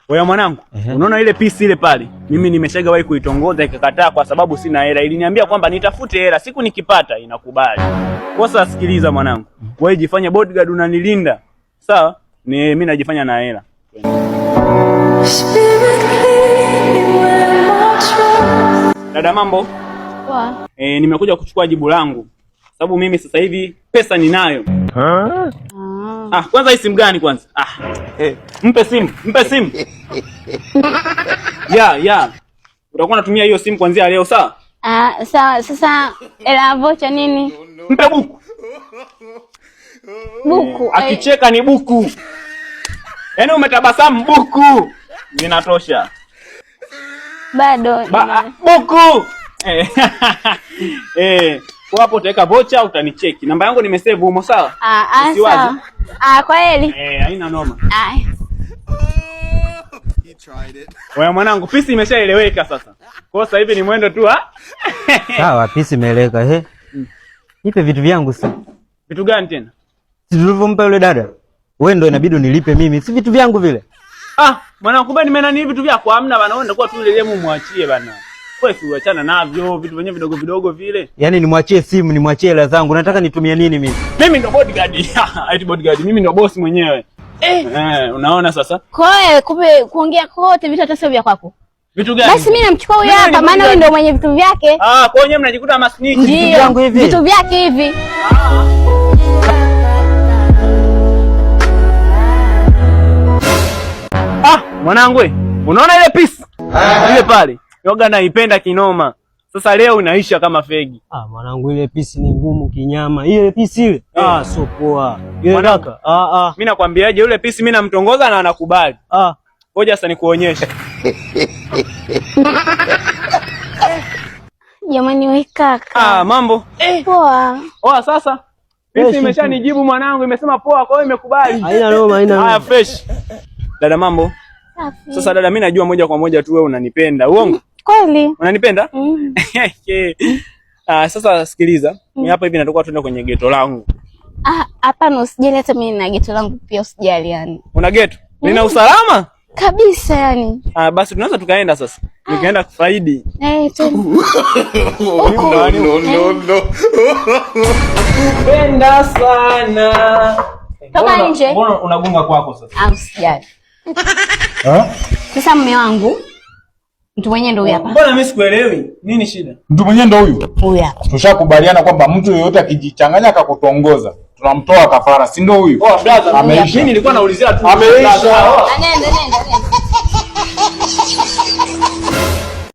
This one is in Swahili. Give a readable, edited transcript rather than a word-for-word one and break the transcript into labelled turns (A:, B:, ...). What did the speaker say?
A: Wewe mwanangu, unaona ile pisi ile pale? Mimi nimeshagawahi kuitongoza ikakataa kwa sababu sina hela. Iliniambia kwamba nitafute hela, siku nikipata inakubali. Kosa sikiliza mwanangu. Wewe jifanye bodyguard unanilinda. Sawa? Mimi najifanya na hela. Dada mambo?
B: Poa.
A: Nimekuja kuchukua jibu langu. Sababu mimi sasa hivi pesa ninayo. Kwanza hii simu gani kwanza? Mpe simu. Ya. Utakuwa unatumia hiyo simu kuanzia leo, sawa?
B: Sawa. Sasa ela vocha nini?
A: Mpe buku.
B: Buku.
A: Akicheka ni buku. Yaani umetabasamu buku. Zinatosha.
B: Bado.
A: Buku. Kwa hapo utaweka vocha utanicheki. Namba yangu nimesave humo, sawa?
B: Sawa. Kwa heli.
A: Haina noma. Wewe mwanangu, pisi imeshaeleweka sasa. Kwa sasa hivi ni mwendo tu
C: Sawa, pisi imeeleweka. Nipe vitu vyangu sasa.
A: Vitu gani tena?
C: Si tulivyompa yule dada. Wewe ndio inabidi unilipe mimi. Si vitu vyangu vile.
A: Mwanangu, kumbe nimenani vitu vyako hamna bana. Wewe ndio kwa tu ile demu muachie bana. Wewe si uachana navyo, vitu vyenyewe vidogo vidogo vile.
C: Yaani nimwachie simu, nimwachie hela zangu. Nataka nitumie nini mimi?
A: Mimi ndo bodyguard. Eti bodyguard, mimi ndo boss mwenyewe. Unaona sasa?
B: Kwa hiyo kumbe kuongea kote vitu hata sio vya kwako.
A: Vitu gani?
B: Basi mimi namchukua huyo hapa maana huyo ndio mwenye vitu vyake.
A: Kwa hiyo nyewe mnajikuta masnitch
C: vitu vyangu hivi.
B: Vitu vyake hivi.
A: Mwanangu, unaona ile pisi? Ile pale. Yoga naipenda kinoma. Sasa leo inaisha kama fegi.
C: Mwanangu, ile pisi ni ngumu kinyama. Ile pisi ile. Sio poa. Ile kaka.
A: Mimi nakwambiaje, yule pisi mimi namtongoza na anakubali. Ngoja sasa nikuonyeshe.
B: Jamani wewe kaka.
A: Mambo?
B: Poa.
A: Sasa. Pisi imeshanijibu mwanangu, imesema poa, kwa hiyo imekubali.
C: Haina noma.
A: Haya fresh. Dada mambo?
B: Safi.
A: Sasa dada, mimi najua moja kwa moja tu wewe unanipenda. Uongo?
B: Kweli.
A: Unanipenda? Sasa sikiliza. Mimi hapa hivi natoka tuende kwenye geto langu.
B: Hapana, usijali, hata mimi na geto langu pia usijali yani. Una
A: geto? Nina usalama?
B: Kabisa yani.
A: Basi tunaweza tukaenda sasa. Nikaenda kufaidi.
B: No.
A: Penda sana.
B: Toka nje.
A: Mbona unagunga kwako sasa?
B: Usijali. Sasa mume wangu mtu mwenyewe ndio huyu hapa.
A: Mbona mimi sikuelewi? Nini shida?
D: Mtu mwenyewe ndio huyu.
B: Huyu hapa.
D: Tushakubaliana kwamba mtu yeyote akijichanganya akakutongoza tunamtoa kafara, si ndio huyu?
A: Brother, mimi nilikuwa naulizia tu.
D: Ameisha.